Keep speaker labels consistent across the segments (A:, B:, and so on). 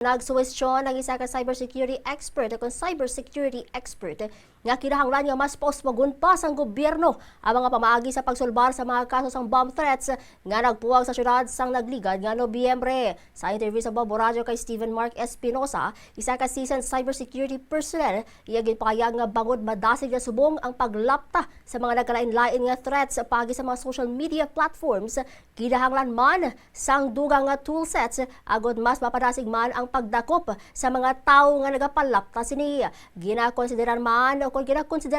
A: Nagsuhestyon ang isa ka cybersecurity expert kung cybersecurity expert nga kinahanglan nga mas pauswagon pa sang gobyerno ang mga pamaagi sa pagsolbar sa mga kaso sang bomb threats nga nagpuwag sa syudad sang nagligad nga Nobyembre. Sa interview sa Bobo Radio kay Stephen Mark Espinosa, isa ka seasoned cybersecurity personnel, iya ginpakayag nga bangod madasig na subong ang paglapta sa mga nagkalain-lain nga threats pagi sa mga social media platforms. Kinahanglan man sang dugang nga toolsets agod mas mapadasig man ang pagdakop sa mga tao nga nagapalapta sini. Ginakonsideran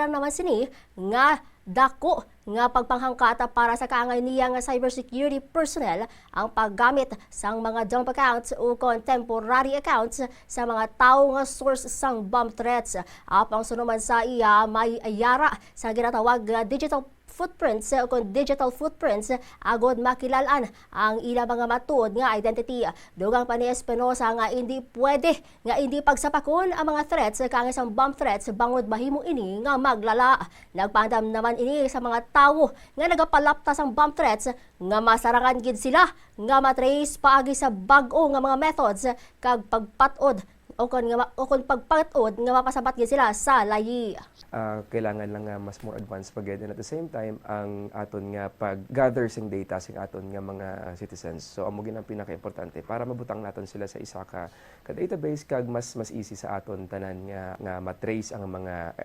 A: naman sini nga dako nga pagpanghangkata para sa kaangay niya nga cybersecurity personnel ang paggamit sang mga dump accounts o contemporary accounts sa mga tao nga source sang bomb threats. Apang sunuman sa iya may ayara sa ginatawag digital footprints o digital footprints agod makilalan ang ilang mga matuod nga identity. Dugang pa ni Espinosa nga hindi pagsapakon ang mga threats kang isang bomb threats bangod mahimo ini nga maglala. Nagpandam naman ini sa mga tawo nga nagapalaptas ang bomb threats nga masarangan gid sila nga matrace paagi sa bag-o nga mga methods kag pagpatod o kung pagpatod nga mapasabat gid sila sa layi.
B: Kailangan lang nga mas more advanced pag and at the same time ang aton nga pag-gather sing data sing aton nga mga citizens. So amo gid ang pinaka-importante para mabutang naton sila sa isa ka database kag mas easy sa aton tanan nga matrace ang mga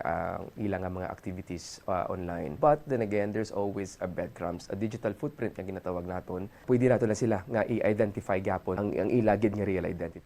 B: ilang nga mga activities online. But then again, there's always a breadcrumbs, a digital footprint nga ginatawag naton. Pwede nato na sila nga i-identify gapon ang ilagid nga real identity.